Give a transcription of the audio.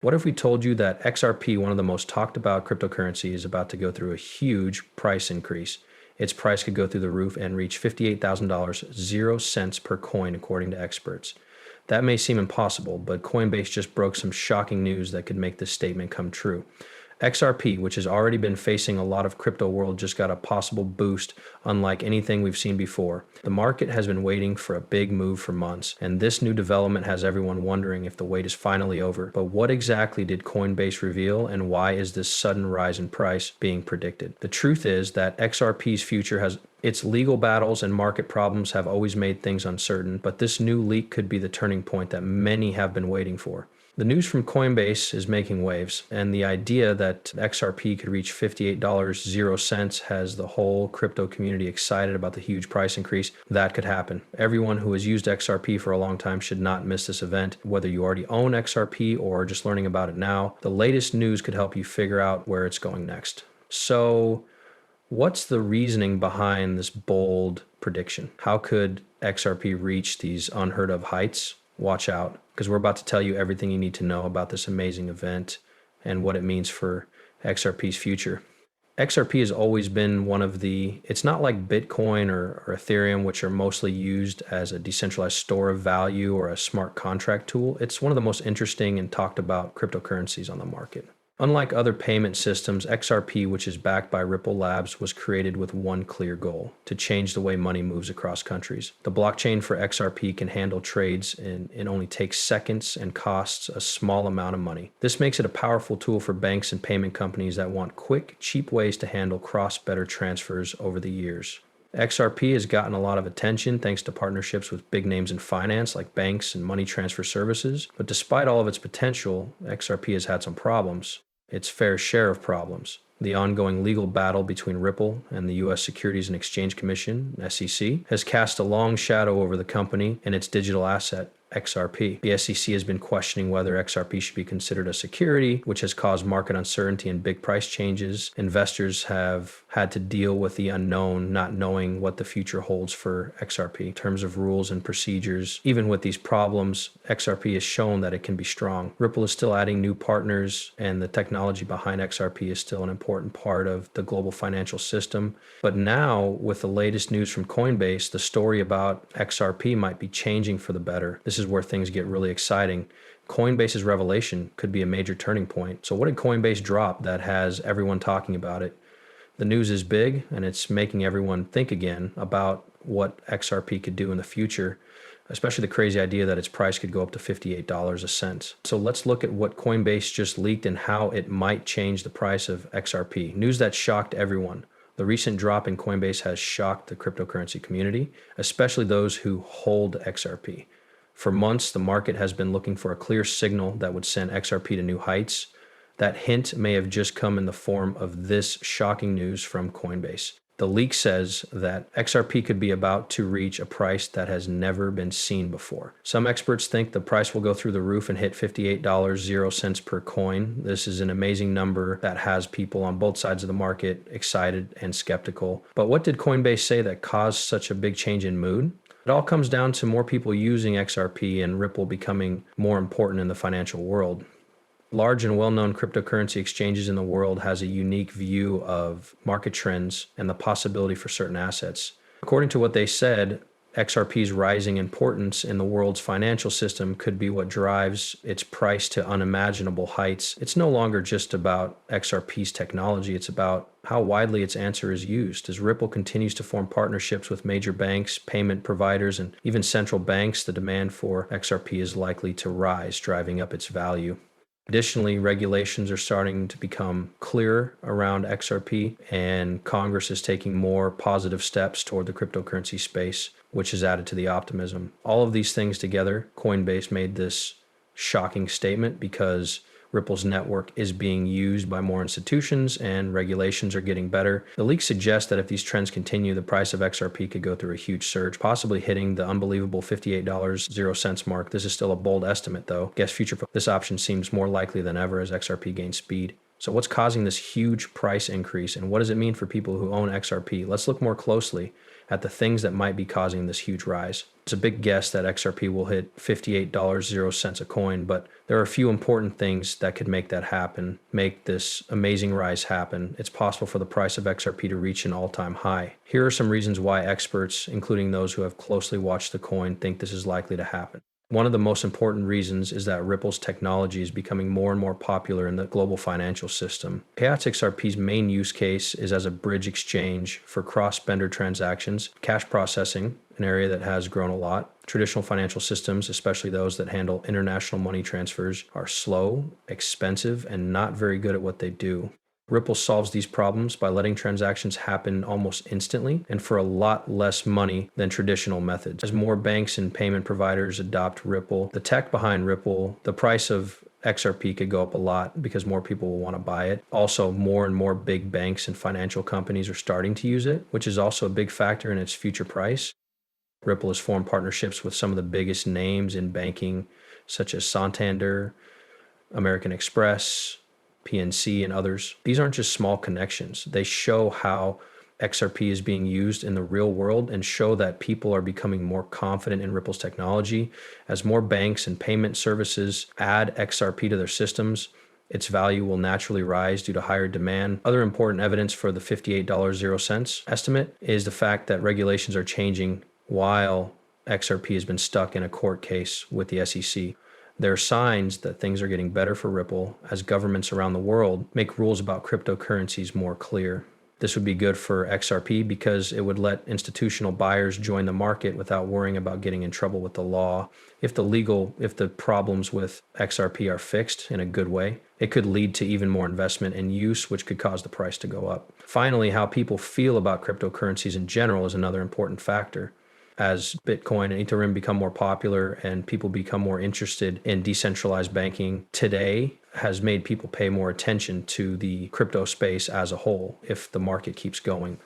What if we told you that XRP, one of the most talked about cryptocurrency, is about to go through a huge price increase? Its price could go through the roof and reach $58,000, 0 cents per coin, according to experts. That may seem impossible, but Coinbase just broke some shocking news that could make this statement come true. XRP, which has already been facing a lot of crypto world, just got a possible boost unlike anything we've seen before. The market has been waiting for a big move for months, and this new development has everyone wondering if the wait is finally over. But what exactly did Coinbase reveal, and why is this sudden rise in price being predicted? The truth is that XRP's future has its legal battles and market problems have always made things uncertain, but this new leak could be the turning point that many have been waiting for. The news from Coinbase is making waves, and the idea that XRP could reach $58, 0 cents has the whole crypto community excited about the huge price increase. That could happen. Everyone who has used XRP for a long time should not miss this event, whether you already own XRP or just learning about it now. The latest news could help you figure out where it's going next. So, what's the reasoning behind this bold prediction? How could XRP reach these unheard of heights? Watch out, because we're about to tell you everything you need to know about this amazing event and what it means for XRP's future. XRP has always been it's not like Bitcoin or Ethereum, which are mostly used as a decentralized store of value or a smart contract tool. It's one of the most interesting and talked about cryptocurrencies on the market. Unlike other payment systems, XRP, which is backed by Ripple Labs, was created with one clear goal: to change the way money moves across countries. The blockchain for XRP can handle trades and it only takes seconds and costs a small amount of money. This makes it a powerful tool for banks and payment companies that want quick, cheap ways to handle cross-border transfers over the years. XRP has gotten a lot of attention thanks to partnerships with big names in finance like banks and money transfer services. But despite all of its potential, XRP has had some problems. Its fair share of problems. The ongoing legal battle between Ripple and the U.S. Securities and Exchange Commission, SEC, has cast a long shadow over the company and its digital asset, XRP. The SEC has been questioning whether XRP should be considered a security, which has caused market uncertainty and big price changes. Investors have had to deal with the unknown, not knowing what the future holds for XRP in terms of rules and procedures. Even with these problems, XRP has shown that it can be strong. Ripple is still adding new partners, and the technology behind XRP is still an important part of the global financial system. But now, with the latest news from Coinbase, the story about XRP might be changing for the better. This is where things get really exciting. Coinbase's revelation could be a major turning point. So what did Coinbase drop that has everyone talking about it? The news is big, and it's making everyone think again about what XRP could do in the future, especially the crazy idea that its price could go up to $58 a cent. So let's look at what Coinbase just leaked and how it might change the price of XRP. News that shocked everyone. The recent drop in Coinbase has shocked the cryptocurrency community, especially those who hold XRP. For months, the market has been looking for a clear signal that would send XRP to new heights. That hint may have just come in the form of this shocking news from Coinbase. The leak says that XRP could be about to reach a price that has never been seen before. Some experts think the price will go through the roof and hit $58, 0 cents per coin. This is an amazing number that has people on both sides of the market excited and skeptical. But what did Coinbase say that caused such a big change in mood? It all comes down to more people using XRP and Ripple becoming more important in the financial world. Large and well-known cryptocurrency exchanges in the world has a unique view of market trends and the possibility for certain assets. According to what they said, XRP's rising importance in the world's financial system could be what drives its price to unimaginable heights. It's no longer just about XRP's technology, it's about how widely its answer is used. As Ripple continues to form partnerships with major banks, payment providers, and even central banks, the demand for XRP is likely to rise, driving up its value. Additionally, regulations are starting to become clearer around XRP, and Congress is taking more positive steps toward the cryptocurrency space, which has added to the optimism. All of these things together, Coinbase made this shocking statement because Ripple's network is being used by more institutions and regulations are getting better. The leak suggests that if these trends continue, the price of XRP could go through a huge surge, possibly hitting the unbelievable $58, 0 cents mark. This is still a bold estimate though. Guess future, this option seems more likely than ever as XRP gains speed. So what's causing this huge price increase and what does it mean for people who own XRP? Let's look more closely at the things that might be causing this huge rise. It's a big guess that XRP will hit $58.00 a coin, but there are a few important things that could make that happen, make this amazing rise happen. It's possible for the price of XRP to reach an all-time high. Here are some reasons why experts, including those who have closely watched the coin, think this is likely to happen. One of the most important reasons is that Ripple's technology is becoming more and more popular in the global financial system. XRP's main use case is as a bridge exchange for cross-vendor transactions, cash processing, an area that has grown a lot. Traditional financial systems, especially those that handle international money transfers, are slow, expensive, and not very good at what they do. Ripple solves these problems by letting transactions happen almost instantly and for a lot less money than traditional methods. As more banks and payment providers adopt Ripple, the tech behind Ripple, the price of XRP could go up a lot because more people will want to buy it. Also, more and more big banks and financial companies are starting to use it, which is also a big factor in its future price. Ripple has formed partnerships with some of the biggest names in banking, such as Santander, American Express, PNC, and others. These aren't just small connections. They show how XRP is being used in the real world and show that people are becoming more confident in Ripple's technology. As more banks and payment services add XRP to their systems, its value will naturally rise due to higher demand. Other important evidence for the $58.00 estimate is the fact that regulations are changing while XRP has been stuck in a court case with the SEC. There are signs that things are getting better for Ripple as governments around the world make rules about cryptocurrencies more clear. This would be good for XRP because it would let institutional buyers join the market without worrying about getting in trouble with the law. If the problems with XRP are fixed in a good way, it could lead to even more investment and use, which could cause the price to go up. Finally, how people feel about cryptocurrencies in general is another important factor. As Bitcoin and Ethereum become more popular and people become more interested in decentralized banking today has made people pay more attention to the crypto space as a whole if the market keeps going.